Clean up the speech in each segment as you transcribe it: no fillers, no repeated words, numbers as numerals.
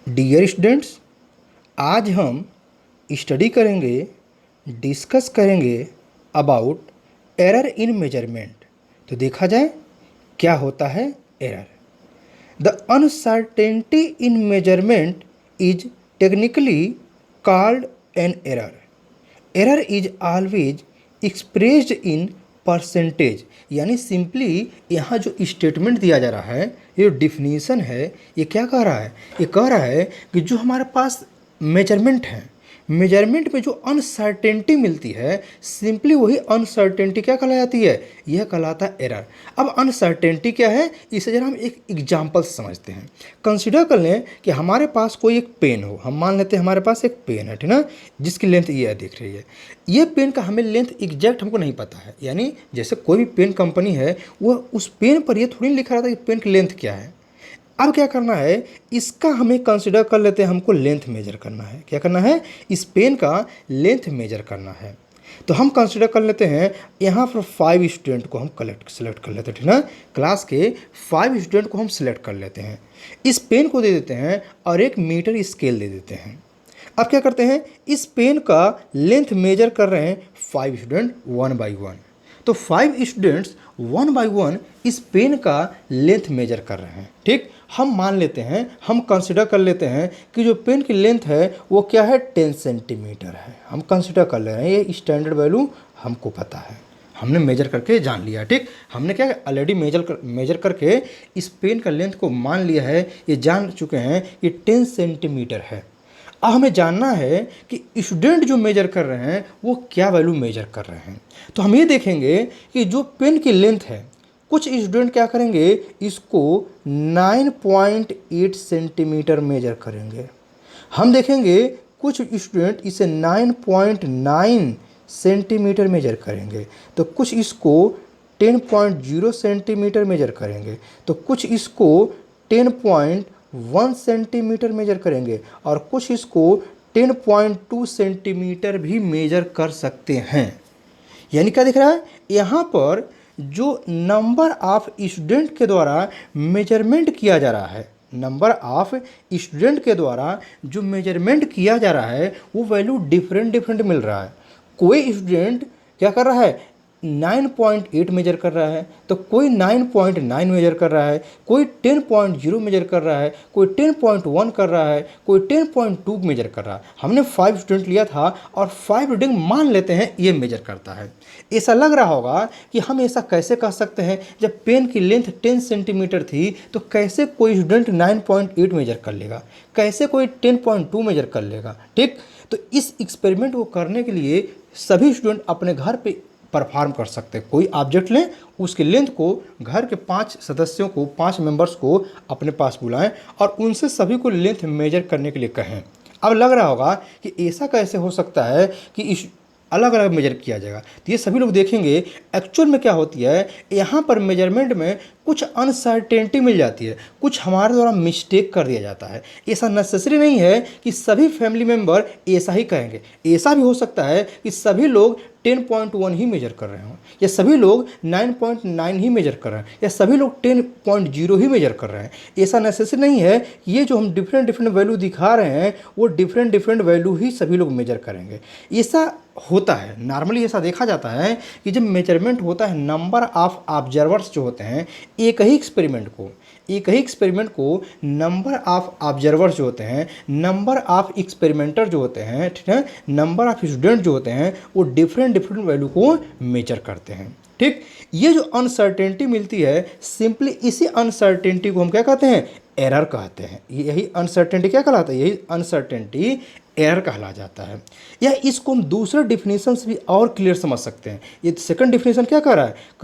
Dear students, आज हम study करेंगे, डिस्कस करेंगे अबाउट एरर इन मेजरमेंट। तो देखा जाए क्या होता है error. The uncertainty in measurement is technically called an error. Error is always expressed in percentage. यानी सिंपली यहाँ जो स्टेटमेंट दिया जा रहा है, ये डिफिनीसन है, ये क्या कह रहा है? ये कह रहा है कि जो हमारे पास मेजरमेंट है, मेजरमेंट में जो अनसर्टेनिटी मिलती है, सिंपली वही अनसर्टेनिटी क्या कहलाती है? यह कहलाता है एरर। अब अनसर्टेनिटी क्या है, इसे जरा हम एक एग्जाम्पल से समझते हैं। कंसिडर कर लें कि हमारे पास कोई एक पेन हो। हम मान लेते हैं हमारे पास एक पेन है, ठीक ना, जिसकी लेंथ ये दिख रही है। ये पेन का हमें लेंथ एग्जैक्ट हमको नहीं पता है। यानी जैसे कोई भी पेन कंपनी है, वह उस पेन पर ये थोड़ी लिखा रहता है कि पेन की लेंथ क्या है। अब क्या करना है, इसका हमें कंसिडर कर लेते हैं, हमको लेंथ मेजर करना है। क्या करना है? इस पेन का लेंथ मेजर करना है। तो हम कंसिडर कर लेते हैं, यहाँ पर 5 स्टूडेंट को हम सेलेक्ट कर लेते हैं, ठीक ना। क्लास के 5 स्टूडेंट को हम सिलेक्ट कर लेते हैं। इस पेन को दे देते हैं और एक मीटर स्केल दे देते हैं। अब क्या करते हैं, इस पेन का लेंथ मेजर कर रहे हैं 5 स्टूडेंट 1 बाई 1। तो 5 स्टूडेंट्स 1 बाई 1 इस पेन का लेंथ मेजर कर रहे हैं। ठीक, हम मान लेते हैं, हम कंसिडर कर लेते हैं कि जो पेन की लेंथ है वो क्या है, 10 सेंटीमीटर है। हम कंसिडर कर ले रहे हैं, ये स्टैंडर्ड वैल्यू हमको पता है, हमने मेजर करके जान लिया। ठीक, हमने क्या ऑलरेडी मेजर करके इस पेन का लेंथ को मान लिया है, ये जान चुके हैं कि 10 सेंटीमीटर है। अब हमें जानना है कि स्टूडेंट जो मेजर कर रहे हैं वो क्या वैल्यू मेजर कर रहे हैं। तो हम ये देखेंगे कि जो पेन की लेंथ है, कुछ स्टूडेंट क्या करेंगे, इसको 9.8 सेंटीमीटर मेजर करेंगे। हम देखेंगे कुछ स्टूडेंट इसे 9.9 सेंटीमीटर मेजर करेंगे। तो कुछ इसको 10.0 सेंटीमीटर मेजर करेंगे। तो कुछ इसको 10.1 सेंटीमीटर मेजर करेंगे और कुछ इसको 10.2 सेंटीमीटर भी मेजर कर सकते हैं। यानी क्या दिख रहा है, यहाँ पर जो नंबर ऑफ स्टूडेंट के द्वारा मेजरमेंट किया जा रहा है, नंबर ऑफ स्टूडेंट के द्वारा जो मेजरमेंट किया जा रहा है वो वैल्यू डिफरेंट मिल रहा है। कोई स्टूडेंट क्या कर रहा है, 9.8 मेजर कर रहा है, तो कोई 9.9 मेजर कर रहा है, कोई 10.0 मेजर कर रहा है, कोई 10.1 कर रहा है, कोई 10.2 मेजर कर रहा है। हमने 5 स्टूडेंट लिया था और 5 रीडिंग मान लेते हैं ये मेजर करता है। ऐसा लग रहा होगा कि हम ऐसा कैसे कह सकते हैं, जब पेन की लेंथ 10 सेंटीमीटर थी तो कैसे कोई स्टूडेंट 9.8 मेजर कर लेगा, कैसे कोई 10.2 मेजर कर लेगा। ठीक, तो इस एक्सपेरिमेंट को करने के लिए सभी स्टूडेंट अपने घर पे परफॉर्म कर सकते हैं। कोई ऑब्जेक्ट लें, उसकी लेंथ को घर के 5 सदस्यों को, 5 मेंबर्स को अपने पास बुलाएं और उनसे सभी को लेंथ मेजर करने के लिए कहें। अब लग रहा होगा कि ऐसा कैसे हो सकता है कि इस अलग अलग मेजर किया जाएगा। तो ये सभी लोग देखेंगे एक्चुअल में क्या होती है, यहाँ पर मेजरमेंट में कुछ अनसर्टेनिटी मिल जाती है, कुछ हमारे द्वारा मिस्टेक कर दिया जाता है। ऐसा नेसेसरी नहीं है कि सभी फैमिली मेम्बर ऐसा ही कहेंगे। ऐसा भी हो सकता है कि सभी लोग 10.1 ही मेजर कर रहे हों, या सभी लोग 9.9 ही मेजर कर रहे हैं, या सभी लोग 10.0 ही मेजर कर रहे हैं। ऐसा नेसेसरी नहीं है। ये जो हम डिफरेंट वैल्यू दिखा रहे हैं वो डिफरेंट वैल्यू ही सभी लोग मेजर करेंगे। ऐसा होता है, नॉर्मली ऐसा देखा जाता है कि जब मेजरमेंट होता है, नंबर ऑफ ऑब्जर्वर्स जो होते हैं, एक ही एक्सपेरिमेंट को नंबर ऑफ ऑब्जर्वर्स जो होते हैं, नंबर ऑफ एक्सपेरिमेंटर जो होते हैं, ठीक है, नंबर ऑफ स्टूडेंट जो होते हैं, वो डिफरेंट वैल्यू को मेजर करते हैं। ठीक, ये जो अनसर्टेनिटी मिलती है, सिंपली इसी अनसर्टेनिटी को हम क्या कहते हैं, एरर कहते हैं। यही अनसर्टेनिटी क्या कहलाता है, यही अनसर्टेनिटी एरर कहला जाता है। या इसको हम दूसरे डिफिनीशन से भी और क्लियर समझ सकते हैं। ये सेकंड डिफिनीशन क्या कह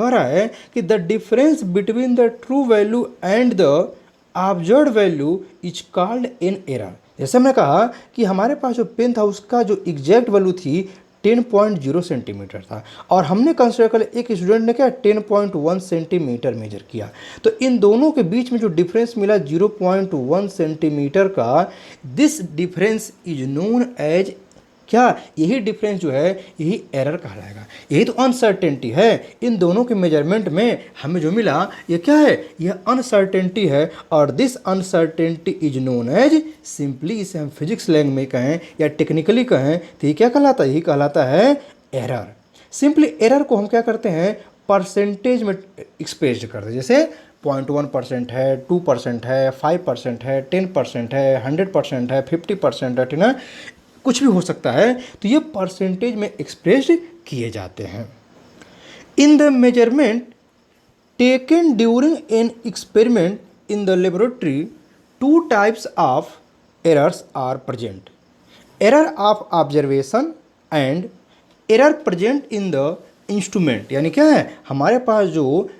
रहा है कि the difference between the true value and the observed value is called an error. जैसे मैंने कहा कि हमारे पास जो पेन था उसका जो एग्जैक्ट वैल्यू थी 10.0 सेंटीमीटर था और हमने कंसिडर कर एक स्टूडेंट ने क्या 10.1 सेंटीमीटर मेजर किया। तो इन दोनों के बीच में जो डिफरेंस मिला 0.1 सेंटीमीटर का, this difference is known as क्या यही डिफरेंस जो है यही एरर कहलाएगा। यही तो अनसर्टेनिटी है इन दोनों के मेजरमेंट में हमें जो मिला ये क्या है, यह अनसर्टेनिटी है। और this uncertainty is known as, simply इसे हम फिजिक्स लैंग्वेज में कहें या टेक्निकली कहें तो ये क्या कहलाता है, यही कहलाता है एरर। सिंपली एरर को हम क्या करते हैं, परसेंटेज में एक्सप्रेस करते हैं। जैसे 0.1% है, 2% है, 5% है, 10% है, 100% है, 50% है, ठीक ना, कुछ भी हो सकता है। तो ये परसेंटेज में एक्सप्रेस किए जाते हैं। In the measurement taken during an experiment in the laboratory, two types of errors are present, error of observation and error present in the instrument. यानी क्या है, हमारे पास जो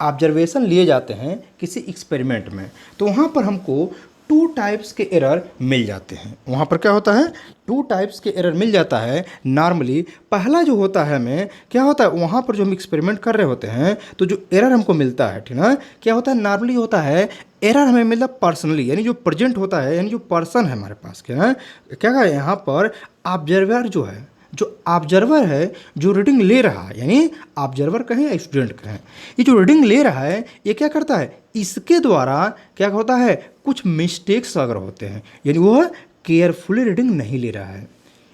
ऑब्जर्वेशन लिए जाते हैं किसी एक्सपेरिमेंट में, तो वहाँ पर हमको टू टाइप्स के एरर मिल जाते हैं। वहाँ पर क्या होता है, टू टाइप्स के एरर मिल जाता है नॉर्मली। पहला जो होता है हमें क्या होता है, वहाँ पर जो हम एक्सपेरिमेंट कर रहे होते हैं तो जो एरर हमको मिलता है, ठीक ना, क्या होता है, नॉर्मली होता है एरर हमें मिलता पर्सनली, यानी जो प्रेजेंट होता है, यानी जो पर्सन है हमारे पास, क्या है, क्या है यहाँ पर ऑब्जर्वर जो है, जो ऑब्जर्वर है जो रीडिंग ले रहा है, यानी ऑब्जर्वर कहें या स्टूडेंट कहें, ये जो रीडिंग ले रहा है ये क्या करता है, इसके द्वारा क्या होता है, कुछ मिस्टेक्स अगर होते हैं, यानी वह केयरफुली रीडिंग नहीं ले रहा है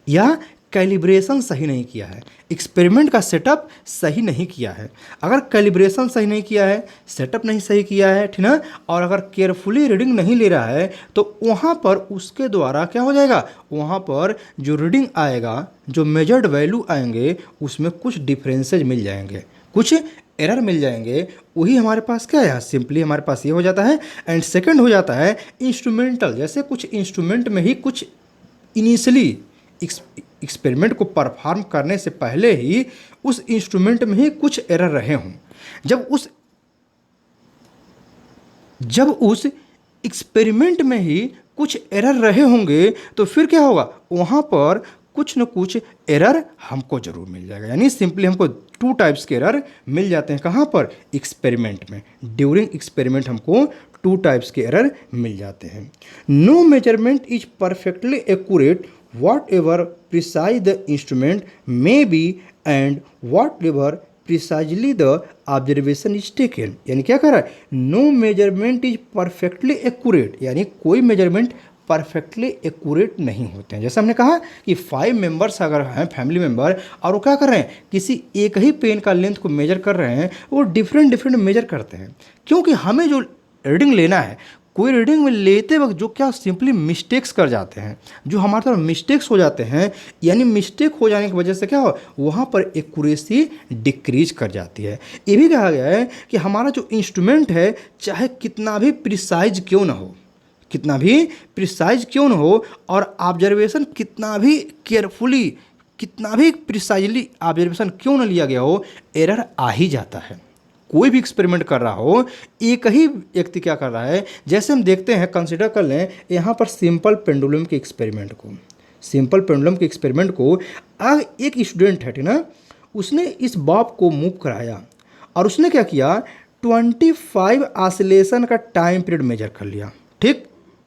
या कैलिब्रेशन सही नहीं किया है, एक्सपेरिमेंट का सेटअप सही नहीं किया है। अगर कैलिब्रेशन सही नहीं किया है, सेटअप नहीं सही किया है, ठीक ना, और अगर केयरफुली रीडिंग नहीं ले रहा है तो वहाँ पर उसके द्वारा क्या हो जाएगा, वहाँ पर जो रीडिंग आएगा, जो मेजर्ड वैल्यू आएंगे उसमें कुछ डिफरेंसेज मिल जाएंगे, कुछ एरर मिल जाएंगे। वही हमारे पास क्या है, सिंपली हमारे पास ये हो जाता है। एंड सेकंड हो जाता है इंस्ट्रूमेंटल, जैसे कुछ इंस्ट्रूमेंट में ही कुछ इनिशियली एक्सपेरिमेंट को परफॉर्म करने से पहले ही उस इंस्ट्रूमेंट में ही कुछ एरर रहे हों। जब उस एक्सपेरिमेंट में ही कुछ एरर रहे होंगे तो फिर क्या होगा, वहाँ पर कुछ न कुछ एरर हमको जरूर मिल जाएगा। यानी सिंपली हमको टू टाइप्स के एरर मिल जाते हैं। कहाँ पर, एक्सपेरिमेंट में, ड्यूरिंग एक्सपेरिमेंट हमको टू टाइप्स के एरर मिल जाते हैं। No measurement is perfectly accurate whatever precise the instrument may be and whatever precisely the observation is taken। यानी क्या कर रहा है, no measurement is perfectly accurate, यानी कोई मेजरमेंट परफेक्टली एक्यूरेट नहीं होते हैं। जैसे हमने कहा कि 5 मेंबर्स अगर हैं फैमिली मेंबर और वो क्या कर रहे हैं, किसी एक ही पेन का लेंथ को मेजर कर रहे हैं, वो डिफरेंट मेजर करते हैं, क्योंकि हमें जो रीडिंग लेना है, कोई रीडिंग में लेते वक्त जो क्या सिंपली मिस्टेक्स कर जाते हैं, जो हमारे तरफ मिस्टेक्स हो जाते हैं, यानी मिस्टेक हो जाने की वजह से क्या हो, वहाँ पर एक्यूरेसी डिक्रीज कर जाती है। ये भी कहा गया है कि हमारा जो इंस्ट्रूमेंट है चाहे कितना भी प्रिसाइज क्यों ना हो, कितना भी प्रिसाइज क्यों ना हो, और ऑब्जर्वेशन कितना भी केयरफुली, कितना भी प्रिसाइजली ऑब्जर्वेशन क्यों ना लिया गया हो, एरर आ ही जाता है। कोई भी एक्सपेरिमेंट कर रहा हो, एक ही व्यक्ति क्या कर रहा है, जैसे हम देखते हैं, कंसिडर कर लें यहाँ पर सिंपल पेंडुलम के एक्सपेरिमेंट को, सिंपल पेंडुलम के एक्सपेरिमेंट को एक स्टूडेंट है, ठीक ना, उसने इस बॉब को मूव कराया और उसने क्या किया, 25 ऑसिलेशन का टाइम पीरियड मेजर कर लिया। ठीक,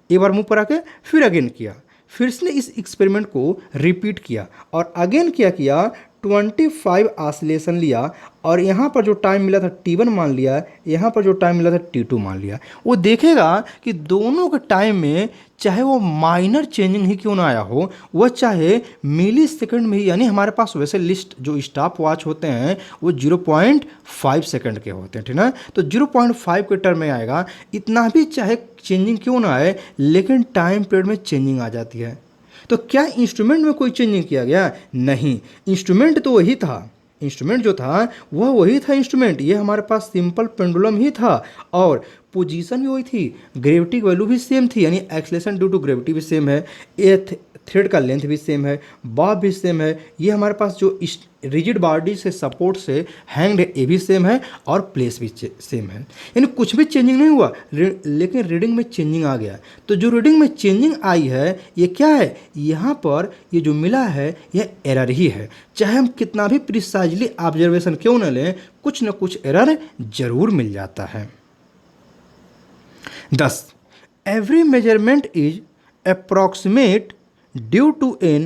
एक बार मूव करा के फिर अगेन किया, फिर उसने इस एक्सपेरिमेंट को रिपीट किया और अगेन क्या किया, 25 ऑसिलेशन लिया और यहाँ पर जो टाइम मिला था T1 मान लिया, यहाँ पर जो टाइम मिला था T2 मान लिया। वो देखेगा कि दोनों के टाइम में चाहे वो माइनर चेंजिंग ही क्यों ना आया हो, वह चाहे मिली सेकेंड में ही, यानी हमारे पास वैसे लिस्ट जो स्टॉप वॉच होते हैं वो 0.5 सेकेंड के होते हैं, ठीक ना, तो 0.5 के टर्म में आएगा। इतना भी चाहे चेंजिंग क्यों ना आए, लेकिन टाइम पीरियड में चेंजिंग आ जाती है। तो क्या इंस्ट्रूमेंट में कोई चेंजिंग किया गया? नहीं, इंस्ट्रूमेंट तो वही था, इंस्ट्रूमेंट जो था वह वही था इंस्ट्रूमेंट। ये हमारे पास सिंपल पेंडुलम ही था और पोजीशन भी वही थी, ग्रेविटी वैल्यू भी सेम थी, यानी एक्सलेशन ड्यू टू ग्रेविटी भी सेम है, ये थ्रेड का लेंथ भी सेम है, बॉब भी सेम है, ये हमारे पास जो रिजिड बॉडी से सपोर्ट से हैंग्ड है ये भी सेम है और प्लेस भी सेम है, यानी कुछ भी चेंजिंग नहीं हुआ, लेकिन रीडिंग में चेंजिंग आ गया। तो जो रीडिंग में चेंजिंग आई है ये क्या है, यहाँ पर ये जो मिला है यह एरर ही है। चाहे हम कितना भी प्रिसाइजली ऑब्जर्वेशन क्यों न लें, कुछ न कुछ एरर जरूर मिल जाता है। 10. Every measurement is approximate due to an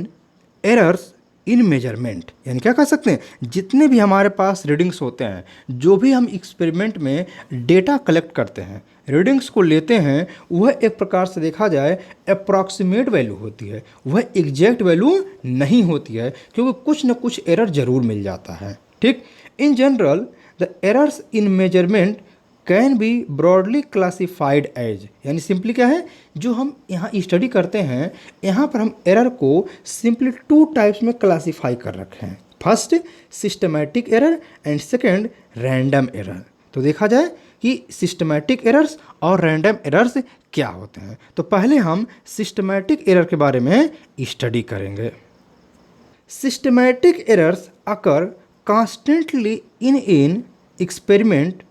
errors in measurement, यानी क्या कह सकते हैं, जितने भी हमारे पास रीडिंग्स होते हैं, जो भी हम एक्सपेरिमेंट में डेटा कलेक्ट करते हैं, रीडिंग्स को लेते हैं, वह एक प्रकार से देखा जाए अप्रॉक्सीमेट वैल्यू होती है, वह एग्जैक्ट वैल्यू नहीं होती है, क्योंकि कुछ न कुछ एरर जरूर मिल जाता है। ठीक, in general the errors in measurement can be broadly classified as, यानी सिंपली क्या है, जो हम यहाँ स्टडी करते हैं, यहाँ पर हम एरर को सिंपली 2 टाइप्स में क्लासीफाई कर रखे हैं। First systematic error and second random error. तो देखा जाए कि सिस्टमैटिक एरर्स और रैंडम एरर्स क्या होते हैं। तो पहले हम सिस्टमैटिक एरर के बारे में स्टडी करेंगे। Systematic errors occur constantly in experiment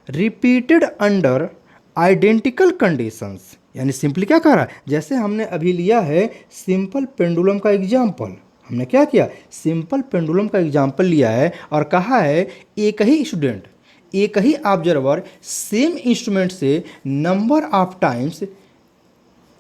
repeated under identical conditions, यानी सिंपली क्या कह रहा है, जैसे हमने अभी लिया है सिंपल पेंडुलम का एग्जाम्पल, हमने क्या किया, सिंपल पेंडुलम का एग्जाम्पल लिया है और कहा है एक ही स्टूडेंट, एक ही ऑब्जर्वर सेम इंस्ट्रूमेंट से number of times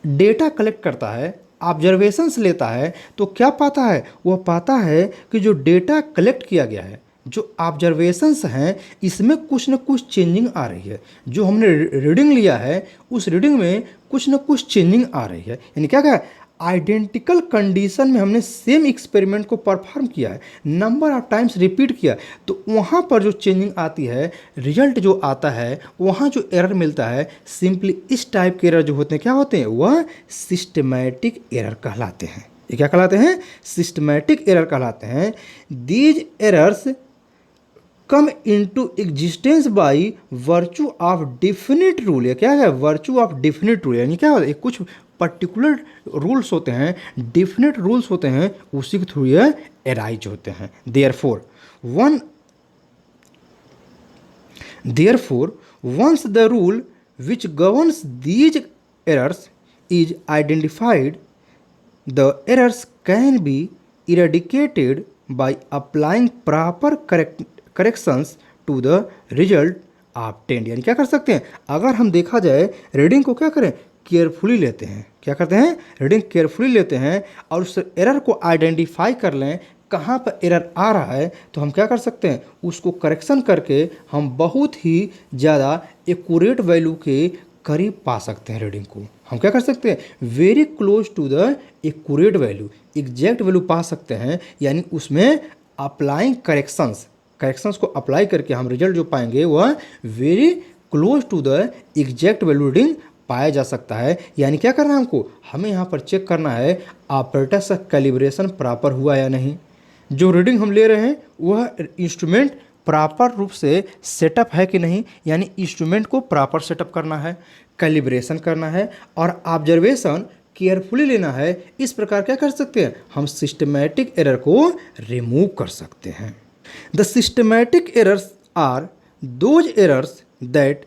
data collect करता है, ऑब्जर्वेशंस लेता है, तो क्या पाता है, वह पाता है कि जो डेटा कलेक्ट किया गया है, जो ऑब्जर्वेशंस हैं, इसमें कुछ न कुछ चेंजिंग आ रही है। जो हमने रीडिंग लिया है उस रीडिंग में कुछ न कुछ चेंजिंग आ रही है, यानी क्या कहा, आइडेंटिकल कंडीशन में हमने सेम एक्सपेरिमेंट को परफॉर्म किया है, नंबर ऑफ टाइम्स रिपीट किया, तो वहाँ पर जो चेंजिंग आती है, रिजल्ट जो आता है, वहाँ जो एरर मिलता है, सिंपली इस टाइप के एरर जो होते हैं, क्या होते हैं, वह सिस्टमैटिक एरर कहलाते हैं। ये क्या कहलाते हैं, सिस्टमैटिक एरर कहलाते हैं। These errors come into existence by virtue of definite rule. ये क्या है, वर्चू ऑफ डिफिनिट रूल, यानी क्या होता है, कुछ पर्टिकुलर रूल्स होते हैं, डिफिनिट रूल्स होते हैं, उसी के थ्रू ये एराइज होते हैं। Therefore once the rule which governs these errors is identified, the errors can be eradicated by applying proper corrections to the result obtained. यानी क्या कर सकते हैं, अगर हम देखा जाए रीडिंग को क्या करें, केयरफुली लेते हैं, क्या करते हैं, रीडिंग केयरफुली लेते हैं और उस एरर को आइडेंटिफाई कर लें, कहाँ पर एरर आ रहा है, तो हम क्या कर सकते हैं, उसको करेक्शन करके हम बहुत ही ज़्यादा एक्यूरेट वैल्यू के करीब पा सकते हैं। रीडिंग को हम क्या कर सकते हैं, very close to the accurate value, exact value पा सकते हैं, यानी उसमें अप्लाइंग करेक्शंस को अप्लाई करके हम रिजल्ट जो पाएंगे वह very close to the exact value reading पाया जा सकता है। यानी क्या करना है हमको, हमें यहाँ पर चेक करना है ऑपरेटर्स का कैलिब्रेशन प्रॉपर हुआ या नहीं, जो रीडिंग हम ले रहे हैं वह इंस्ट्रूमेंट प्रॉपर रूप से सेटअप है कि नहीं, यानी इंस्ट्रूमेंट को प्रॉपर सेटअप करना है, कैलिब्रेशन करना है और ऑब्जर्वेशन केयरफुली लेना है। इस प्रकार क्या कर सकते हैं, हम सिस्टमैटिक एरर को रिमूव कर सकते हैं। The systematic errors are those errors that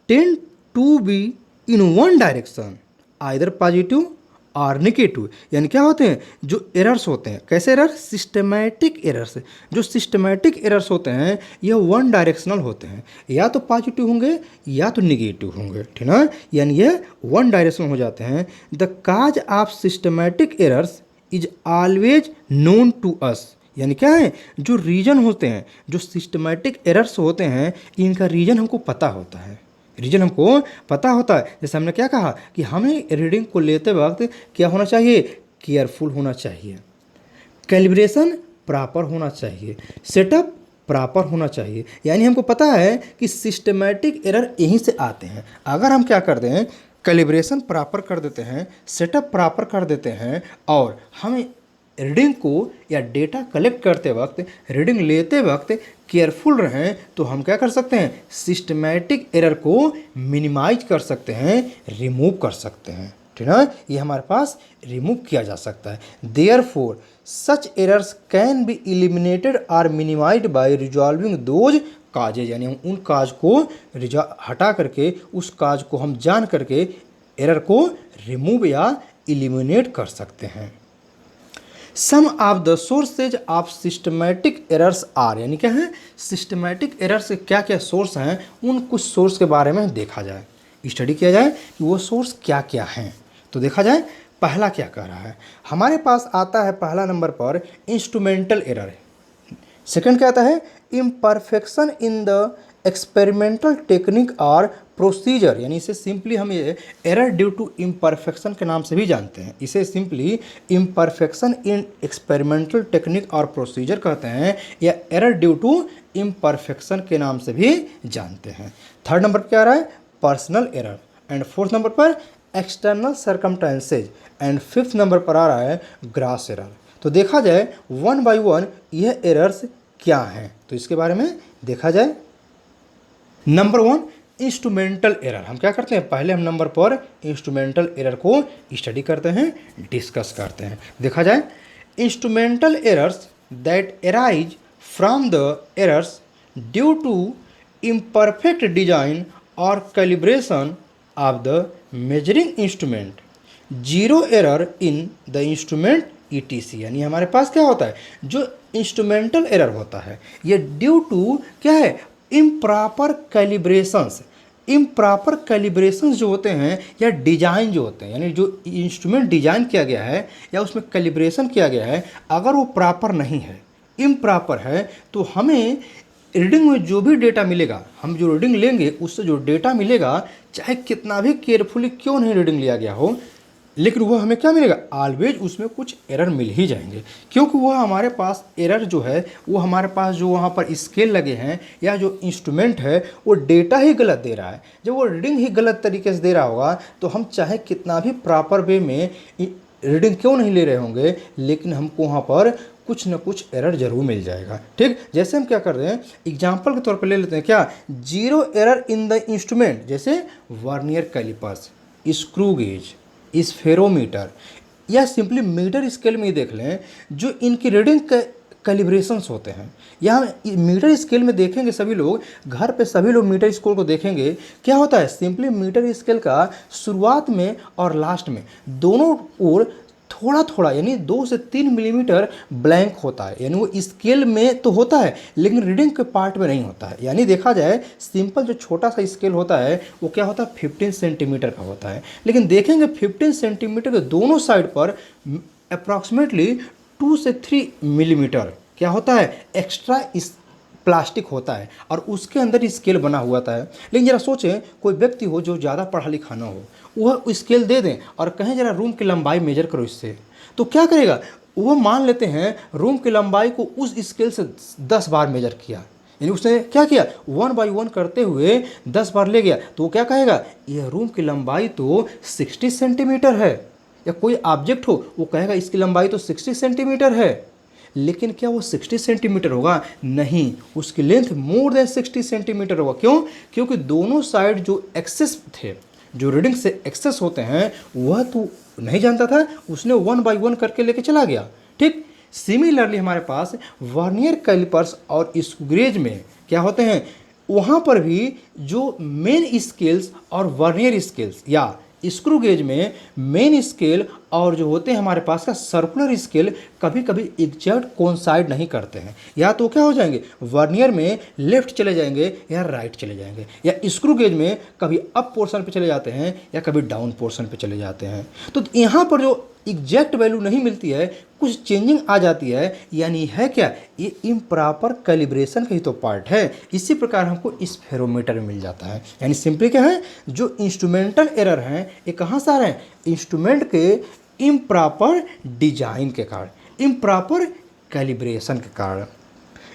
tend to be in one direction, either positive or negative. यानी क्या होते हैं, जो एरर्स होते हैं, कैसे एरर, सिस्टमैटिक एरर्स। जो सिस्टमैटिक एरर्स होते हैं यह वन डायरेक्शनल होते हैं, या तो पॉजिटिव होंगे या तो नेगेटिव होंगे, ठीक ना, यानी ये वन डायरेक्शनल हो जाते हैं। The cause of systematic errors is always known to us, यानी क्या है, जो रीजन होते हैं, जो सिस्टमैटिक एरर्स होते हैं, इनका रीजन हमको पता होता है, रीजन हमको पता होता है। जैसे हमने क्या कहा कि हमें रीडिंग को लेते वक्त क्या होना चाहिए, केयरफुल होना चाहिए, कैलिब्रेशन प्रॉपर होना चाहिए, सेटअप प्रॉपर होना चाहिए। यानी हमको पता है कि सिस्टमैटिक एरर यहीं से आते हैं। अगर हम क्या करते हैं, कैलिब्रेशन प्रॉपर कर देते हैं, सेटअप प्रॉपर कर देते हैं और हमें रीडिंग को या डेटा कलेक्ट करते वक्त, रीडिंग लेते वक्त केयरफुल रहें, तो हम क्या कर सकते हैं, सिस्टमैटिक एरर को मिनिमाइज कर सकते हैं, रिमूव कर सकते हैं, ठीक है, ये हमारे पास रिमूव किया जा सकता है। Therefore such errors can be eliminated or minimised by resolving those causes, यानी हम उन काज को हटा करके, उस काज को हम जान करके एरर को रिमूव या एलिमिनेट कर सकते हैं। Some of the sources of systematic errors are, यानी क्या है, सिस्टमैटिक एरर्स के क्या क्या सोर्स हैं, उन कुछ सोर्स के बारे में देखा जाए, स्टडी किया जाए कि वो सोर्स क्या क्या हैं। तो देखा जाए पहला क्या कह रहा है, हमारे पास आता है पहला नंबर पर इंस्ट्रूमेंटल एरर। सेकंड क्या आता है, imperfection in the experimental technique और प्रोसीजर, यानी इसे सिंपली हम ये एरर ड्यू टू इम्परफेक्शन के नाम से भी जानते हैं। इसे simply imperfection in experimental technique और प्रोसीजर कहते हैं, या एरर ड्यू टू इम्परफेक्शन के नाम से भी जानते हैं। थर्ड नंबर पर क्या आ रहा है, personal error. And fourth number पर external circumstances. And fifth number पर आ रहा है ग्रास एरर। तो देखा जाए वन बाय वन यह एरर्स क्या हैं, तो इसके बारे में देखा जाए। Number one, instrumental error. हम क्या करते हैं, पहले हम नंबर पर इंस्ट्रूमेंटल एरर को स्टडी करते हैं, डिस्कस करते हैं। देखा जाए, instrumental errors that arise from the errors due to imperfect design or calibration of the measuring instrument, zero error in the instrument ETC। यानी हमारे पास क्या होता है, जो इंस्ट्रूमेंटल एरर होता है ये ड्यू टू क्या है, इम्प्रॉपर कैलिब्रेशंस। इम्प्रॉपर कैलिब्रेशंस जो होते हैं या डिजाइन जो होते हैं, यानी जो इंस्ट्रूमेंट डिजाइन किया गया है या उसमें कैलिब्रेशन किया गया है, अगर वो प्रॉपर नहीं है, इम्प्रॉपर है, तो हमें रीडिंग में जो भी डेटा मिलेगा, हम जो रीडिंग लेंगे उससे जो डेटा मिलेगा, चाहे कितना भी केयरफुली क्यों नहीं रीडिंग लिया गया हो, लेकिन वह हमें क्या मिलेगा, ऑलवेज उसमें कुछ एरर मिल ही जाएंगे। क्योंकि वह हमारे पास एरर जो है, वो हमारे पास जो वहाँ पर स्केल लगे हैं या जो इंस्ट्रूमेंट है वो डेटा ही गलत दे रहा है। जब वो रीडिंग ही गलत तरीके से दे रहा होगा तो हम चाहे कितना भी प्रॉपर वे में रीडिंग क्यों नहीं ले रहे होंगे, लेकिन हमको वहाँ पर कुछ ना कुछ एरर जरूर मिल जाएगा। ठीक, जैसे हम क्या कर रहे हैं, एग्जाम्पल के तौर पर ले लेते हैं क्या, zero error in the instrument, जैसे vernier callipers, screw gauge, spherometer, या सिंपली मीटर स्केल में ही देख लें, जो इनकी रीडिंग कैलिब्रेशंस होते हैं। यहाँ मीटर स्केल में देखेंगे सभी लोग, घर पे सभी लोग मीटर स्केल को देखेंगे, क्या होता है, सिंपली मीटर स्केल का शुरुआत में और लास्ट में दोनों ओर थोड़ा थोड़ा यानी 2 से 3 मिलीमीटर ब्लैंक होता है। यानी वो स्केल में तो होता है लेकिन रीडिंग के पार्ट में नहीं होता है। यानी देखा जाए सिंपल जो छोटा सा स्केल होता है वो क्या होता है, 15 सेंटीमीटर का होता है। लेकिन देखेंगे 15 सेंटीमीटर के दोनों साइड पर अप्रॉक्सीमेटली 2 से 3 मिलीमीटर क्या होता है, एक्स्ट्रा इस प्लास्टिक होता है और उसके अंदर स्केल बना हुआ था। लेकिन जरा सोचें, कोई व्यक्ति हो जो ज़्यादा पढ़ा लिखा ना हो, वह स्केल दे दें और कहें जरा रूम की लंबाई मेजर करो इससे, तो क्या करेगा, वो मान लेते हैं रूम की लंबाई को उस स्केल से 10 बार मेजर किया, यानी उसने क्या किया, 1 बाय 1 करते हुए 10 बार ले गया, तो वो क्या कहेगा, यह रूम की लंबाई तो 60 सेंटीमीटर है। या कोई ऑब्जेक्ट हो वो कहेगा इसकी लंबाई तो 60 सेंटीमीटर है, लेकिन क्या वो 60 सेंटीमीटर होगा, नहीं, उसकी लेंथ मोर देन 60 सेंटीमीटर होगा। क्यों, क्योंकि दोनों साइड जो एक्सेस थे, जो रीडिंग से एक्सेस होते हैं, वह तो नहीं जानता था, उसने 1 बाय 1 करके लेके चला गया। ठीक, सिमिलरली हमारे पास वर्नियर कैलिपर्स और स्क्रू में क्या होते हैं, वहाँ पर भी जो मेन स्केल्स और वर्नियर स्केल्स या स्क्रू गेज में मेन स्केल और जो होते हैं हमारे पास का सर्कुलर स्केल कभी कभी एग्जैक्ट कोइंसाइड नहीं करते हैं। या तो क्या हो जाएंगे, वर्नियर में लेफ्ट चले जाएंगे या राइट चले जाएंगे, या स्क्रू गेज में कभी अप पोर्शन पे चले जाते हैं या कभी डाउन पोर्शन पे चले जाते हैं। तो यहाँ पर जो एग्जैक्ट वैल्यू नहीं मिलती है, कुछ चेंजिंग आ जाती है, यानी है क्या, ये इम्प्रॉपर कैलिब्रेशन का ही तो पार्ट है। इसी प्रकार हमको स्फेरोमीटर में मिल जाता है। यानी सिंपली क्या है, जो इंस्ट्रूमेंटल एरर हैं ये कहाँ से आ रहे हैं, इंस्ट्रूमेंट के इम्प्रॉपर डिजाइन के कारण, इम्प्रॉपर कैलिब्रेशन के कारण।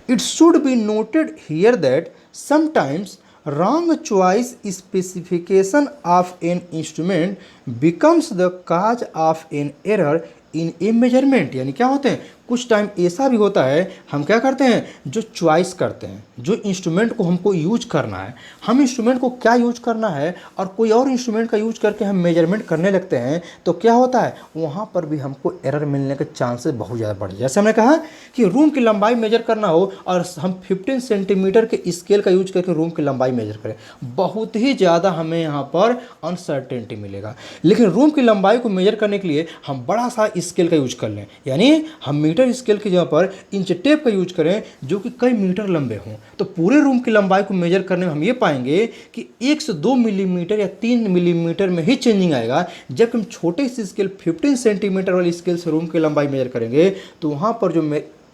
It should be noted here that sometimes wrong choice specification of an instrument becomes the cause of an error in a measurement। यानी क्या होते हैं, कुछ टाइम ऐसा भी होता है, हम क्या करते हैं, जो चॉइस करते हैं, जो इंस्ट्रूमेंट को हमको यूज करना है, हम इंस्ट्रूमेंट को क्या यूज करना है और कोई और इंस्ट्रूमेंट का यूज करके हम मेजरमेंट करने लगते हैं, तो क्या होता है, वहाँ पर भी हमको एरर मिलने के चांसेस बहुत ज़्यादा बढ़ जाए। जैसे हमने कहा कि रूम की लंबाई मेजर करना हो और हम 15 सेंटीमीटर के स्केल का यूज करके रूम की लंबाई मेजर करें, बहुत ही ज़्यादा हमें यहाँ पर अनसर्टेनिटी मिलेगा। लेकिन रूम की लंबाई को मेजर करने के लिए हम बड़ा सा स्केल का यूज कर लें, यानी हम मीटर स्केल की जगह पर इंच टेप का यूज करें जो कि कई मीटर लंबे हों, तो पूरे रूम की लंबाई को मेजर करने में हम ये पाएंगे कि 1 से 2 मिलीमीटर या 3 मिलीमीटर में ही चेंजिंग आएगा। जब हम छोटे से स्केल 15 सेंटीमीटर वाली स्केल से रूम की लंबाई मेजर करेंगे तो वहाँ पर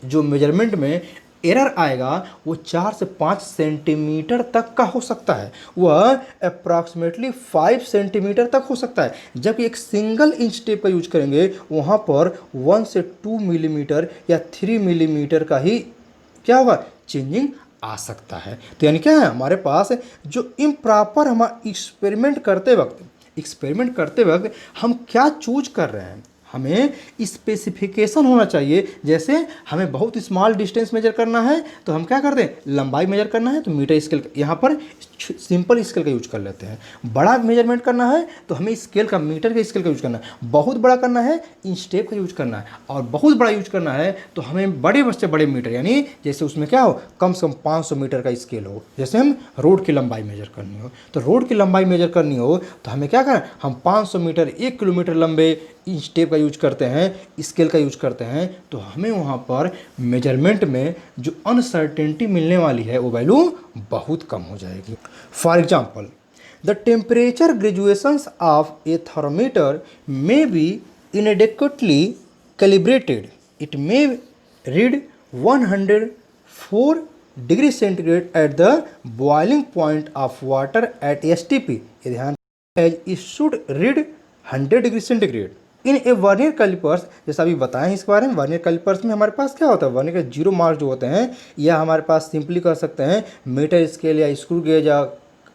जो मेजरमेंट में एरर आएगा वो 4 से 5 सेंटीमीटर तक का हो सकता है, वह अप्रॉक्सीमेटली 5 सेंटीमीटर तक हो सकता है। जबकि एक सिंगल इंच टेप का यूज करेंगे वहाँ पर 1 से 2 मिलीमीटर या 3 मिलीमीटर का ही क्या होगा, चेंजिंग आ सकता है। तो यानी क्या है, हमारे पास जो इम्प्रॉपर हम एक्सपेरिमेंट करते वक्त हम क्या चूज कर रहे हैं, हमें स्पेसिफिकेशन होना चाहिए। जैसे हमें बहुत स्मॉल डिस्टेंस मेजर करना है तो हम क्या करते हैं, लंबाई मेजर करना है तो मीटर स्केल, यहाँ पर सिंपल स्केल का यूज कर लेते हैं। बड़ा मेजरमेंट करना है तो हमें स्केल का, मीटर के स्केल का यूज करना है। बहुत बड़ा करना है इंच टेप का यूज करना है। और बहुत बड़ा यूज करना है तो हमें बड़े से बड़े मीटर, यानी जैसे उसमें क्या हो, कम से कम 500 मीटर का स्केल हो। जैसे हम रोड की लंबाई मेजर करनी हो, तो रोड की लंबाई मेजर करनी हो तो हमें क्या करें, हम 500 मीटर 1 किलोमीटर लंबे इंच टेप का यूज करते हैं, स्केल का यूज करते हैं, तो हमें वहाँ पर मेजरमेंट में जो अनसर्टेनिटी मिलने वाली है वो वैल्यू बहुत कम हो जाएगी। For example, the temperature graduations of A thermometer may be inadequately calibrated. It may read 104 degree centigrade at the boiling point of water at STP. ये ध्यान, as it should read 100 degree centigrade. In a vernier callipers, जैसा अभी बताएं इसके बारे में, vernier callipers में हमारे पास क्या होता है, वर्नियर के 0 मार्क जो होते हैं, या हमारे पास सिंपली कर सकते हैं मीटर स्केल या स्क्रू गेज या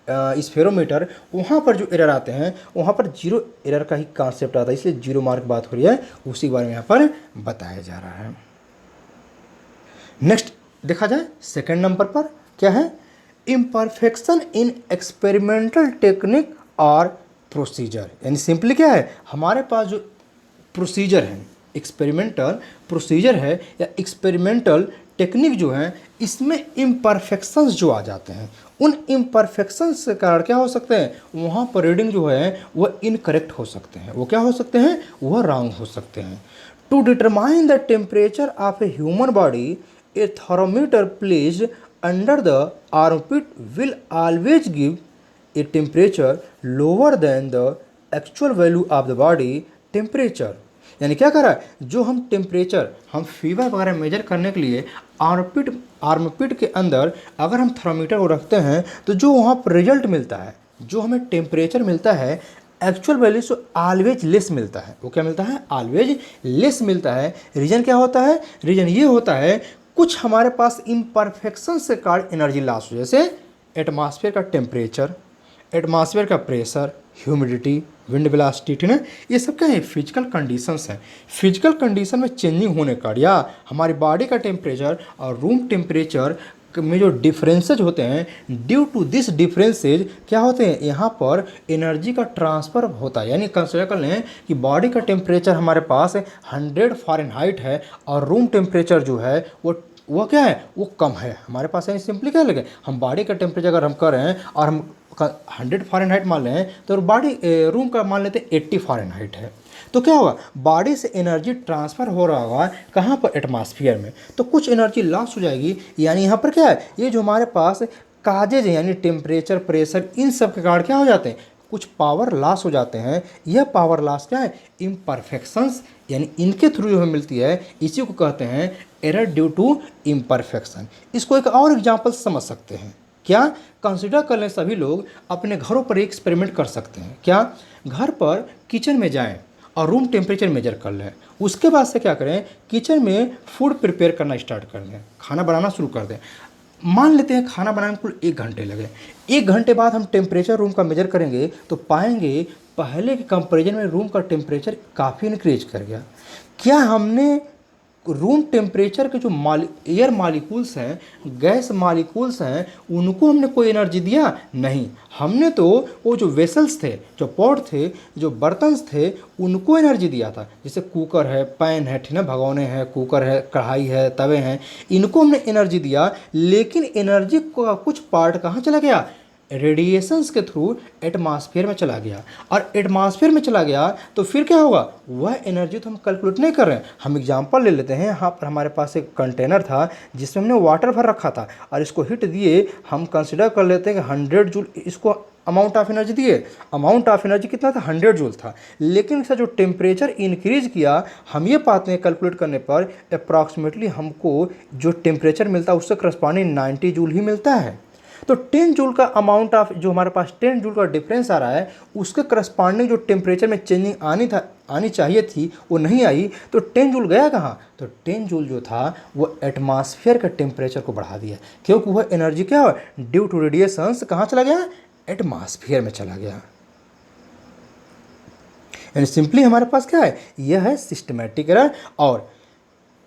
स्फेरोमीटर, वहाँ पर जो एरर आते हैं वहाँ पर 0 एरर का ही कॉन्सेप्ट आता है, इसलिए 0 मार्क बात हो रही है, उसी के बारे में यहाँ पर बताया जा रहा है। नेक्स्ट देखा जाए सेकंड नंबर पर क्या है, इम्परफेक्शन इन एक्सपेरिमेंटल टेक्निक और प्रोसीजर। यानी सिंपली क्या है, हमारे पास जो प्रोसीजर है, एक्सपेरिमेंटल प्रोसीजर है या एक्सपेरिमेंटल टेक्निक जो है, इसमें इम्परफेक्शंस जो आ जाते हैं, उन इम्परफेक्शंस के कारण क्या हो सकते हैं, वहाँ पर रीडिंग जो है वह इनकरेक्ट हो सकते हैं, वो क्या हो सकते हैं, वह रॉन्ग हो सकते हैं। To determine the temperature of a human body, a thermometer placed under the armpit will always give a temperature lower than the actual value of the body temperature. यानी क्या कर रहा है, जो हम टेम्परेचर, हम फीवर वगैरह मेजर करने के लिए आर्मपिट के अंदर अगर हम थर्मोमीटर को रखते हैं तो जो वहाँ पर रिजल्ट मिलता है, जो हमें टेम्परेचर मिलता है, एक्चुअल वैल्यू से ऑलवेज लेस मिलता है। वो क्या मिलता है, ऑलवेज लेस मिलता है। रीजन क्या होता है, रीजन ये होता है कुछ हमारे पास इम्परफेक्शन से कारण एनर्जी लॉस हो, जैसे एटमॉस्फेयर का टेम्परेचर, एटमॉस्फेयर का प्रेशर, ह्यूमिडिटी, विंड वेलोसिटी, ठीक है, ये सब क्या है, फिजिकल कंडीशंस हैं। फिजिकल कंडीशन में चेंजिंग होने का या हमारी बॉडी का टेम्परेचर और रूम टेम्परेचर में जो डिफरेंसेज होते हैं, ड्यू टू दिस डिफरेंसेज क्या होते हैं, यहाँ पर एनर्जी का ट्रांसफ़र होता है। यानी कंसिडर कर लें कि बॉडी का टेम्परेचर हमारे पास 100 फ़ारेनहाइट है और रूम टेम्परेचर जो है वो क्या है, वो कम है हमारे पास। यानी सिंपली क्या लगे, हम बॉडी का टेम्परेचर अगर हम कर रहे हैं और हम 100 फ़ारेनहाइट मान लें तो बॉडी रूम का मान लेते हैं 80 फ़ारेनहाइट है, तो क्या होगा, बॉडी से एनर्जी ट्रांसफ़र हो रहा होगा कहाँ पर, एटमॉस्फेयर में, तो कुछ एनर्जी लॉस हो जाएगी। यानी यहाँ पर क्या है, ये जो हमारे पास काजेज हैं, यानी टेम्परेचर, प्रेशर, इन सब के कारण क्या हो जाते हैं, कुछ पावर लॉस हो जाते हैं। यह पावर लॉस क्या है, इम्परफेक्शंस, यानी इनके थ्रू जो हमें मिलती है, इसी को कहते हैं एरर ड्यू टू इम्परफेक्शन। इसको एक और एग्जांपल समझ सकते हैं, क्या, कंसिडर कर लें सभी लोग अपने घरों पर एक्सपेरिमेंट कर सकते हैं। क्या, घर पर किचन में जाएं और रूम टेम्परेचर मेजर कर लें, उसके बाद से क्या करें, किचन में फूड प्रिपेयर करना स्टार्ट कर दें, खाना बनाना शुरू कर दें। मान लेते हैं खाना बनाने में कुल 1 घंटे लगे, 1 घंटे बाद हम टेम्परेचर रूम का मेजर करेंगे तो पाएंगे पहले के कंपेरिजन में रूम का टेम्परेचर काफ़ी इंक्रीज कर गया। क्या हमने रूम टेम्परेचर के जो एयर मालिकूल्स हैं, गैस मालिकूल्स हैं, उनको हमने कोई एनर्जी दिया? नहीं, हमने तो वो जो वेसल्स थे, जो पॉट थे, जो बर्तन थे, उनको एनर्जी दिया था। जैसे कुकर है, पैन है, ठीक है, भगोने हैं, कुकर है, कढ़ाई है, तवे हैं, इनको हमने एनर्जी दिया। लेकिन एनर्जी का कुछ पार्ट कहाँ चला गया, रेडिएशंस के थ्रू एटमॉस्फेयर में चला गया, और एटमॉस्फेयर में चला गया तो फिर क्या होगा, वह एनर्जी तो हम कैलकुलेट नहीं कर रहे हैं। हम एग्जांपल ले लेते हैं, यहाँ पर हमारे पास एक कंटेनर था जिसमें हमने वाटर भर रखा था और इसको हीट दिए, हम कंसिडर कर लेते हैं कि 100 जूल इसको अमाउंट ऑफ एनर्जी दिए। अमाउंट ऑफ एनर्जी कितना था, 100 जूल था। लेकिन इसका जो टेम्परेचर इंक्रीज किया, हम ये पाते हैं कैलकुलेट करने पर अप्रॉक्सीमेटली हमको जो टेम्परेचर मिलता है उससे करस्पॉन्डिंग 90 जूल ही मिलता है। तो 10 जूल का अमाउंट ऑफ जो हमारे पास 10 जूल का डिफरेंस आ रहा है, उसके करस्पॉन्डिंग जो टेम्परेचर में चेंजिंग आनी चाहिए थी वो नहीं आई। तो 10 जूल गया कहाँ, तो 10 जूल जो था वो एटमॉस्फेयर के टेम्परेचर को बढ़ा दिया, क्योंकि वह एनर्जी क्या हुआ, ड्यू टू रेडिएशंस कहाँ चला गया, एटमॉस्फेयर में चला गया। यानी सिंपली हमारे पास क्या है, यह है सिस्टमैटिक एरर। और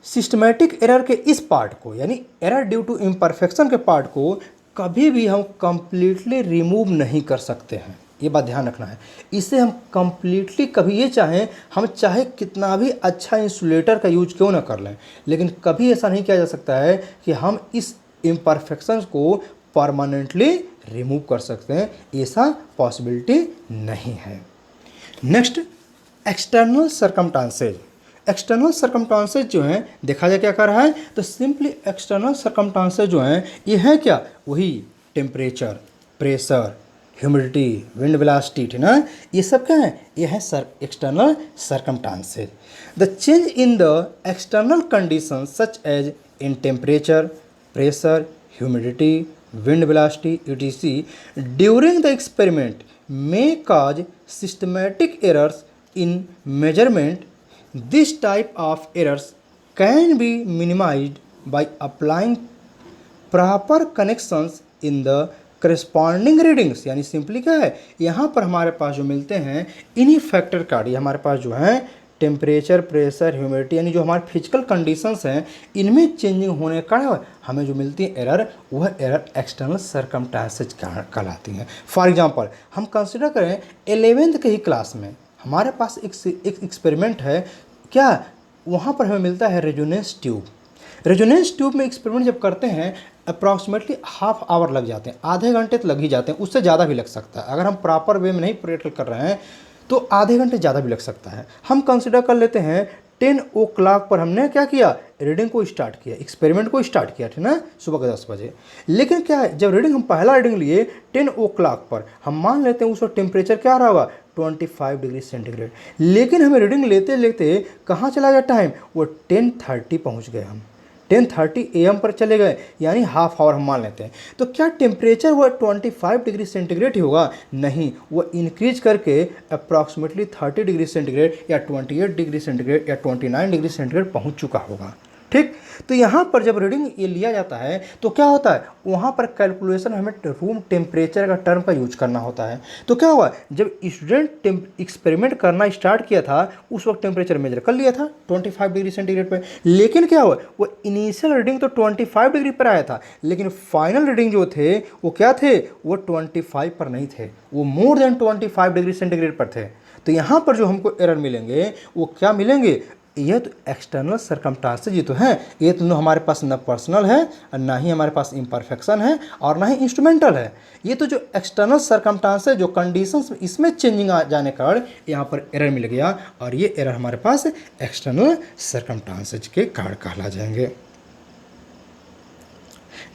सिस्टमैटिक एरर के इस पार्ट को, यानी एरर ड्यू टू इम्परफेक्शन के पार्ट को कभी भी हम कंप्लीटली रिमूव नहीं कर सकते हैं, ये बात ध्यान रखना है। इसे हम कंप्लीटली कभी ये हम चाहे कितना भी अच्छा इंसुलेटर का यूज क्यों ना कर लें, लेकिन कभी ऐसा नहीं किया जा सकता है कि हम इस इम्परफेक्शंस को परमानेंटली रिमूव कर सकते हैं, ऐसा पॉसिबिलिटी नहीं है। Next, external circumstances. External circumstances जो हैं, देखा जाए क्या कर रहा है, तो सिंपली एक्सटर्नल सर्कमस्टांसेज जो हैं ये है क्या, वही temperature, pressure, humidity, wind velocity, ठीक ना, ये सब क्या है, ये है external circumstances. The change in the external condition such as in temperature, pressure, humidity, wind velocity etc during the experiment may cause systematic errors in measurement. This type of errors can be minimized by applying proper connections in the corresponding readings। यानी simply क्या है, यहाँ पर हमारे पास जो मिलते हैं इन्हीं फैक्टर कार्ड, ये हमारे पास जो है टेम्परेचर, प्रेशर, ह्यूमिडिटी, यानी जो हमारे फिजिकल कंडीशंस हैं इनमें चेंजिंग होने का हमें जो मिलती है एरर, वह एरर एक्सटर्नल सर्कमस्टांसेज कहलाती हैं। फॉर एग्जांपल हम कंसिडर करें 11th के ही क्लास में हमारे पास एक एक्सपेरिमेंट है, क्या वहाँ पर हमें मिलता है रेजोनेंस ट्यूब। रेजोनेंस ट्यूब में एक्सपेरिमेंट जब करते हैं अप्रॉक्सीमेटली हाफ आवर लग जाते हैं, आधे घंटे तो लग ही जाते हैं, उससे ज़्यादा भी लग सकता है। अगर हम प्रॉपर वे में नहीं प्रैक्टिस कर रहे हैं तो आधे घंटे ज़्यादा भी लग सकता है। हम कंसिडर कर लेते हैं 10 o'clock पर हमने क्या किया, रीडिंग को स्टार्ट किया, एक्सपेरिमेंट को स्टार्ट किया, ठीक ना, सुबह के 10 बजे। लेकिन क्या है, जब रीडिंग हम पहला रीडिंग लिए 10 o'clock पर, हम मान लेते हैं उस वक्त टेम्परेचर क्या रहा होगा, 25 डिग्री सेंटीग्रेड। लेकिन हमें रीडिंग लेते लेते कहाँ चला गया टाइम, वो 10:30 पहुँच गए, हम 10:30 AM पर चले गए, यानी हाफ आवर हम मान लेते हैं। तो क्या टेम्परेचर वो 25 डिग्री सेंटीग्रेड ही होगा, नहीं, वो इंक्रीज करके अप्रॉक्सीमेटली 30 डिग्री सेंटीग्रेड या 28 डिग्री सेंटीग्रेड या 29 डिग्री सेंटीग्रेड पहुंच चुका होगा। ठीक, तो यहाँ पर जब रीडिंग ये लिया जाता है तो क्या होता है, वहाँ पर कैलकुलेशन हमें रूम टेम्परेचर का टर्म का यूज करना होता है। तो क्या हुआ, जब स्टूडेंट एक्सपेरिमेंट करना स्टार्ट किया था उस वक्त टेम्परेचर मेजर कर लिया था 25 डिग्री सेंटीग्रेड पे। लेकिन क्या हुआ, वो इनिशियल रीडिंग तो 25 डिग्री पर आया था, लेकिन फाइनल रीडिंग जो थे वो क्या थे, वो 25 पर नहीं थे, वो मोर देन 25 डिग्री सेंटीग्रेड पर थे। तो यहाँ पर जो हमको एरर मिलेंगे वो क्या मिलेंगे, ये तो एक्सटर्नल सर्कमस्टांसेस ये तो हैं, ये तो हमारे पास ना पर्सनल है और ना ही हमारे पास इम्परफेक्शन है और ना ही इंस्ट्रूमेंटल है। ये तो जो एक्सटर्नल सर्कमस्टांसेस जो कंडीशंस इसमें चेंजिंग आ जाने का यहाँ पर एरर मिल गया, और ये एरर हमारे पास एक्सटर्नल सर्कमस्टांसेस के कारण कहला जाएंगे।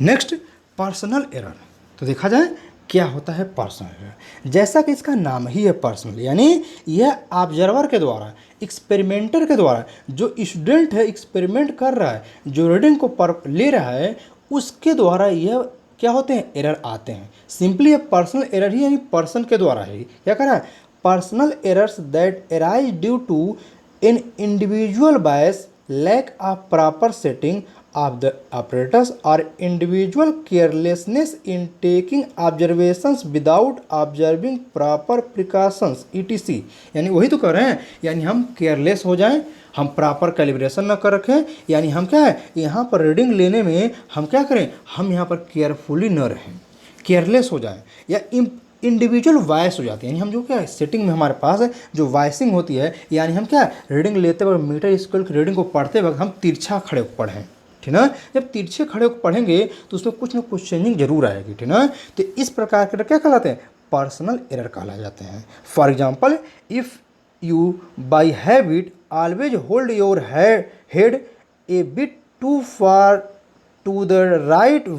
Next, personal error. तो देखा जाए क्या होता है पर्सनल एरर। जैसा कि इसका नाम ही है पर्सनल, यानी यह ऑब्जर्वर के द्वारा, एक्सपेरिमेंटर के द्वारा, जो स्टूडेंट है एक्सपेरिमेंट कर रहा है, जो रीडिंग को ले रहा है, उसके द्वारा यह क्या होते हैं, एरर आते हैं। सिंपली ये पर्सनल एरर ही यानी पर्सन के द्वारा है। क्या कह रहा है, personal errors that arise due to an individual bias, lack of proper setting of the apparatus or individual carelessness in taking observations without observing proper precautions etc। यानी वही तो कर रहे हैं, यानी हम केयरलेस हो जाएं, हम प्रॉपर कैलिब्रेशन ना कर रखें, यानी हम क्या है यहाँ पर रीडिंग लेने में हम क्या करें, हम यहाँ पर केयरफुली न रहें, केयरलेस हो जाएं या इंडिविजुअल वॉइस हो जाती है। यानी हम जो क्या है सेटिंग में हमारे पास है जो वॉइसिंग होती है, यानी हम क्या रीडिंग लेते वक्त मीटर स्केल की रीडिंग को पढ़ते वक्त हम तिरछा खड़े पढ़ें, ठीक ना। जब तिरछे खड़े होकर पढ़ेंगे तो उसमें कुछ ना कुछ चेंजिंग जरूर आएगी, ठीक ना। तो इस प्रकार के क्या कहलाते हैं, पर्सनल एरर कहला जाते हैं। For example, if you by habit always hold your head a bit too far to the right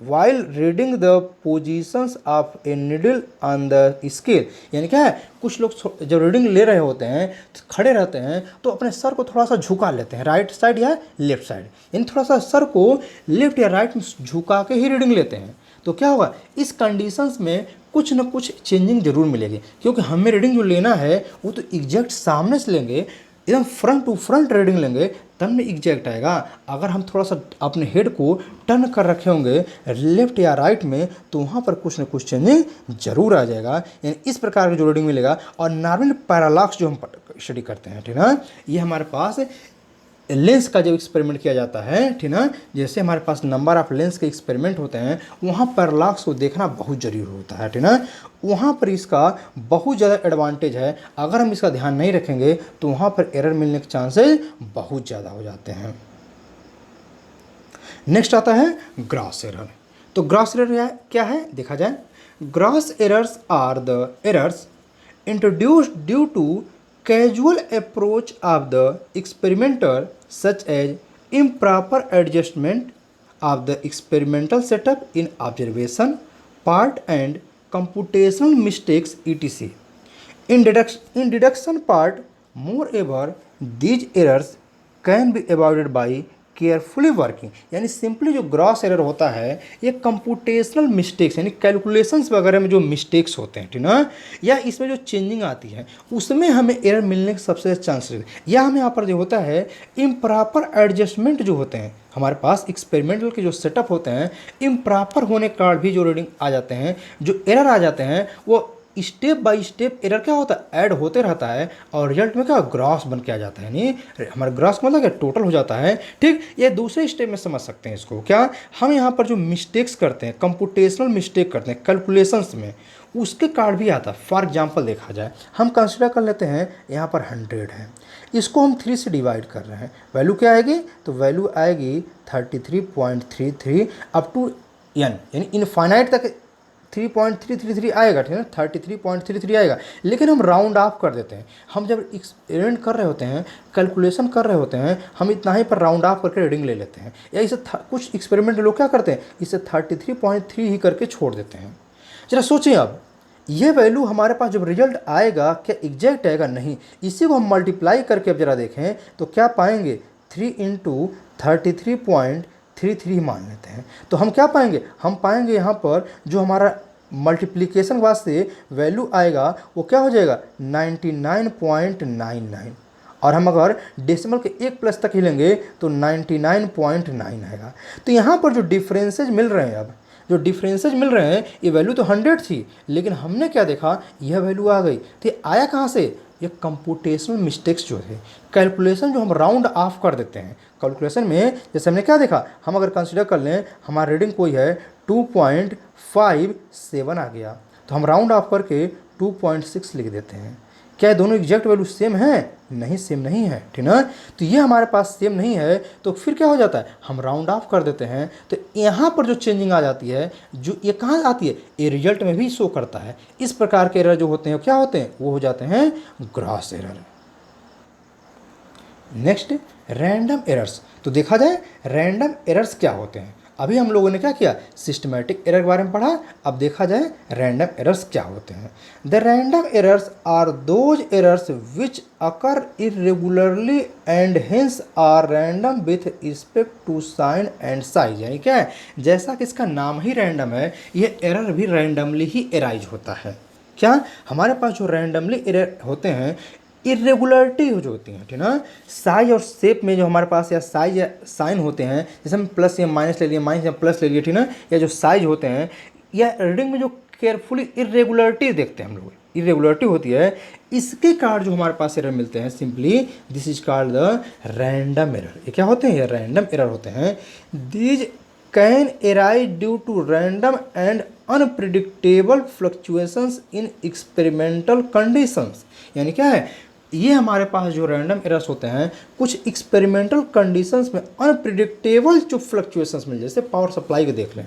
while reading the positions of a needle on the scale, यानी क्या है, कुछ लोग जब रीडिंग ले रहे होते हैं तो खड़े रहते हैं तो अपने सर को थोड़ा सा झुका लेते हैं, राइट साइड या लेफ्ट साइड, यानी थोड़ा सा सर को लेफ्ट या राइट में झुका के ही रीडिंग लेते हैं। तो क्या होगा, इस कंडीशंस में कुछ ना कुछ चेंजिंग जरूर मिलेगी, क्योंकि हमें रीडिंग जो लेना है वो तो एग्जैक्ट सामने से लेंगे, एकदम फ्रंट टू फ्रंट रीडिंग लेंगे तब में एग्जैक्ट आएगा। अगर हम थोड़ा सा अपने हेड को टर्न कर रखे होंगे लेफ्ट या राइट में तो वहाँ पर कुछ ना कुछ चेंजिंग जरूर आ जाएगा, यानी इस प्रकार का जो रीडिंग मिलेगा। और नॉर्मल पैरालॉक्स जो हम स्टडी करते हैं, ठीक ना, ये हमारे पास लेंस का जब एक्सपेरिमेंट किया जाता है, ठीक ना, जैसे हमारे पास नंबर ऑफ लेंस के एक्सपेरिमेंट होते हैं वहाँ पैरालॉक्स को देखना बहुत जरूरी होता है, ठीक ना। वहाँ पर इसका बहुत ज़्यादा एडवांटेज है, अगर हम इसका ध्यान नहीं रखेंगे तो वहाँ पर एरर मिलने के चांसेस बहुत ज़्यादा हो जाते हैं। नेक्स्ट आता है ग्रॉस एरर। तो ग्रॉस एरर क्या है देखा जाए। Gross errors are the errors introduced due to casual approach of the experimenter, such as improper adjustment of the experimental setup in observation part and computational mistakes etc. In deduction part, moreover, these errors can be avoided by carefully working, यानी simply जो gross error होता है ये computational mistakes यानी calculations वगैरह में जो mistakes होते हैं, ठीक ना, या इसमें जो चेंजिंग आती है उसमें हमें एरर मिलने के सबसे चांसेस, या हमें यहाँ पर जो होता है इम्प्रॉपर एडजस्टमेंट जो होते हैं, हमारे पास एक्सपेरिमेंटल के जो सेटअप होते हैं इम्प्रॉपर होने के कारण भी जो रीडिंग आ जाते हैं, जो एरर आ जाते हैं वो स्टेप बाय स्टेप एरर क्या होता है ऐड होते रहता है और रिजल्ट में क्या ग्रॉस बन के आ जाता है, नहीं हमारा ग्रॉस मतलब क्या टोटल हो जाता है। ठीक, ये दूसरे स्टेप में समझ सकते हैं इसको, क्या हम यहाँ पर जो मिस्टेक्स करते हैं कंप्यूटेशनल मिस्टेक करते हैं कैलकुलेशंस में उसके कारण भी आता है। फॉर एग्जांपल देखा जाए, हम कंसिडर कर लेते हैं यहाँ पर 100 है, इसको हम 3 से डिवाइड कर रहे हैं, वैल्यू क्या आएगी, तो वैल्यू आएगी 33.33 अप टू n, यानी इनफाइनाइट तक 3.333 आएगा, ठीक है, 33.33 आएगा। लेकिन हम राउंड ऑफ कर देते हैं, हम जब एक्सपेरिमेंट कर रहे होते हैं कैलकुलेशन कर रहे होते हैं हम इतना ही पर राउंड ऑफ करके रीडिंग ले लेते हैं, या इसे कुछ एक्सपेरिमेंट लोग क्या करते हैं इसे 33.3 ही करके छोड़ देते हैं। जरा सोचिए, अब ये वैल्यू हमारे पास जब रिजल्ट आएगा क्या एग्जैक्ट आएगा, नहीं, इसी को हम मल्टीप्लाई करके अब जरा देखें तो क्या पाएंगे 3 × 33.33 मान लेते हैं तो हम क्या पाएंगे, हम पाएंगे यहाँ पर जो हमारा मल्टीप्लिकेशन वास्ते वैल्यू आएगा वो क्या हो जाएगा 99.99, और हम अगर डेसिमल के 1 प्लस तक ही लेंगे तो 99.9 आएगा। तो यहाँ पर जो डिफरेंसेज मिल रहे हैं, अब जो डिफरेंसेज मिल रहे हैं ये वैल्यू तो 100 थी लेकिन हमने क्या देखा यह वैल्यू आ गई, तो ये आया कहाँ से, ये कंप्यूटेशनल मिस्टेक्स जो है कैलकुलेशन जो हम राउंड ऑफ कर देते हैं। कैलकुलेशन में जैसे हमने क्या देखा, हम अगर कंसीडर कर लें हमारा रीडिंग कोई है 2.57 आ गया तो हम राउंड ऑफ करके 2.6 लिख देते हैं। क्या ये दोनों एग्जैक्ट वैल्यू सेम है, नहीं सेम नहीं है, ठीक ना। तो ये हमारे पास सेम नहीं है तो फिर क्या हो जाता है हम राउंड ऑफ कर देते हैं, तो यहाँ पर जो चेंजिंग आ जाती है जो ये कहाँ आती है ये रिजल्ट में भी शो करता है। इस प्रकार के एरर जो होते हैं क्या होते हैं वो हो जाते हैं gross error. Next random errors. तो देखा जाए रैंडम एरर्स क्या होते हैं, अभी हम लोगों ने क्या किया सिस्टमैटिक एरर के बारे में पढ़ा, अब देखा जाए रैंडम एरर्स क्या होते हैं। The random errors are those errors which occur irregularly and hence are random with respect to sign and size, यानी क्या है जैसा कि इसका नाम ही रैंडम है ये एरर भी रैंडमली ही एराइज होता है। क्या हमारे पास जो रैंडमली एरर होते हैं इरेगुलरिटी जो होती हैं, ठीक ना, साइज और शेप में जो हमारे पास या साइज या साइन होते हैं, जैसे हम प्लस या माइनस ले लिए, माइनस या प्लस ले लिए, ठीक ना, या जो साइज होते हैं या रीडिंग में जो केयरफुली इरेगुलरिटी देखते हैं हम लोग, इरेगुलरिटी होती है, इसके कारण जो हमारे पास एरर मिलते हैं simply this is called the random error. ये क्या होते हैं, ये रैंडम एरर होते हैं। These can arise due to random and unpredictable fluctuations in experimental conditions, यानी क्या है ये हमारे पास जो रैंडम एरर्स होते हैं कुछ एक्सपेरिमेंटल कंडीशंस में अनप्रिडिक्टेबल जो फ्लक्चुएशंस मिल, जैसे पावर सप्लाई को देख लें।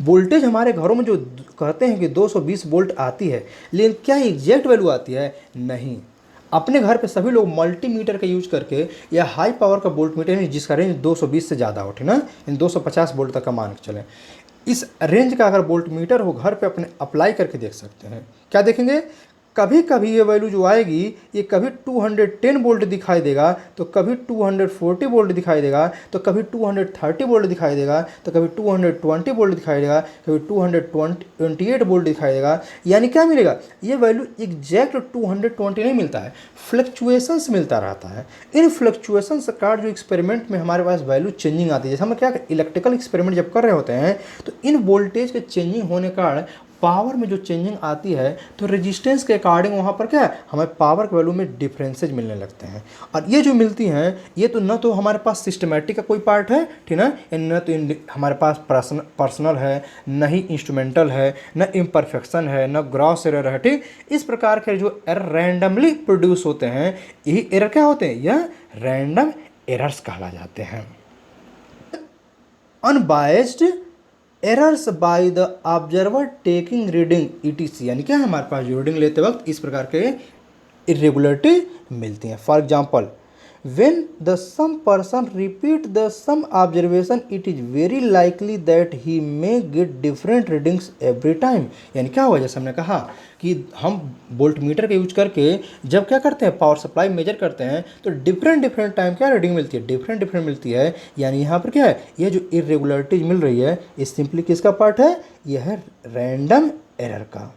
वोल्टेज हमारे घरों में जो कहते हैं कि 220 वोल्ट आती है, लेकिन क्या एग्जैक्ट वैल्यू आती है? नहीं। अपने घर पे सभी लोग मल्टीमीटर का यूज करके या हाई पावर का वोल्ट मीटर जिसका रेंज 220 से ज़्यादा हो, ठीक ना, इन 250 वोल्ट तक का मान के चलें, इस रेंज का अगर वोल्ट मीटर हो घर पे अपने अप्लाई करके देख सकते हैं। क्या देखेंगे? कभी कभी ये वैल्यू जो आएगी ये कभी 210 वोल्ट दिखाई देगा, तो कभी 240 वोल्ट दिखाई देगा, तो कभी 230 वोल्ट दिखाई देगा, तो कभी 220 वोल्ट दिखाई देगा, कभी 228 वोल्ट दिखाई देगा। यानी क्या मिलेगा? ये वैल्यू एग्जैक्ट 220 नहीं मिलता है, फ्लक्चुएशंस मिलता रहता है। इन फ्लक्चुएशंस का जो एक्सपेरिमेंट में हमारे पास वैल्यू चेंजिंग आती है, जैसे हम क्या इलेक्ट्रिकल एक्सपेरिमेंट जब कर रहे होते हैं तो इन वोल्टेज के चेंजिंग होने का पावर में जो चेंजिंग आती है तो रेजिस्टेंस के अकॉर्डिंग वहाँ पर क्या है, हमें पावर के वैल्यू में डिफरेंसेज मिलने लगते हैं। और ये जो मिलती हैं ये तो न तो हमारे पास सिस्टमेटिक का कोई पार्ट है, ठीक ना, न तो हमारे पास पर्सनल है, न ही इंस्ट्रूमेंटल है, न इम्परफेक्शन है, न ग्रॉस एरर है। ठीक, इस प्रकार के जो एरर रैंडमली प्रोड्यूस होते हैं यही एरर क्या होते हैं? यह रैंडम एरर्स कहला जाते हैं। Unbiased errors by the observer taking reading ETC, यानी क्या है, हमारे पास जो रीडिंग लेते वक्त इस प्रकार के इरेगुलरिटी मिलती हैं। For example, when the some person repeat the some observation it is very likely that he may get different readings every time। यानी क्या हुआ, जैसे हमने कहा कि हम वोल्ट मीटर का यूज करके जब क्या करते हैं पावर सप्लाई मेजर करते हैं तो डिफरेंट टाइम क्या रीडिंग मिलती है, डिफरेंट मिलती है। यानी यहाँ पर क्या है, ये जो इरेगुलरिटीज मिल रही है ये सिंपली किसका पार्ट है? यह है रैंडम एरर का।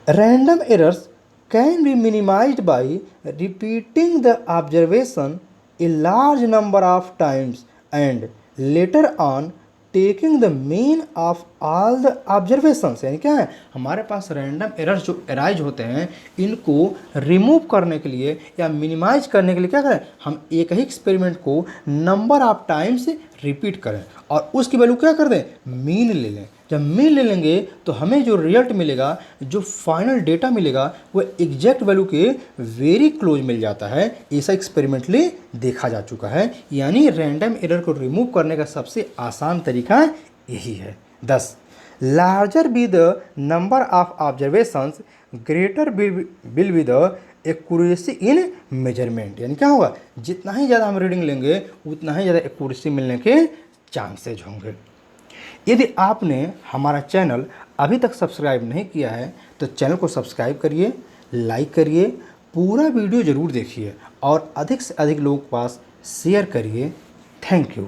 Random errors can be minimized by repeating the observation a large number of times and later on taking the mean of all the observations। यानी क्या है, हमारे पास रैंडम एरर्स जो अराइज होते हैं इनको रिमूव करने के लिए या मिनिमाइज करने के लिए क्या करें, हम एक ही एक्सपेरिमेंट को नंबर ऑफ टाइम्स रिपीट करें और उसकी वैल्यू क्या कर दें, मीन ले लें। जब मीन ले लेंगे तो हमें जो रिजल्ट मिलेगा, जो फाइनल डेटा मिलेगा वो एग्जैक्ट वैल्यू के वेरी क्लोज मिल जाता है। ऐसा एक्सपेरिमेंटली देखा जा चुका है। यानी रैंडम एरर को रिमूव करने का सबसे आसान तरीका यही है। 10 larger be the number of observations greater will be the accuracy in measurement. यानी क्या होगा, जितना ही ज़्यादा हम रीडिंग लेंगे उतना ही ज़्यादा एक्यूरेसी मिलने के चांसेज होंगे। यदि आपने हमारा चैनल अभी तक सब्सक्राइब नहीं किया है तो चैनल को सब्सक्राइब करिए, लाइक करिए, पूरा वीडियो ज़रूर देखिए और अधिक से अधिक लोगों के पास शेयर करिए। Thank you.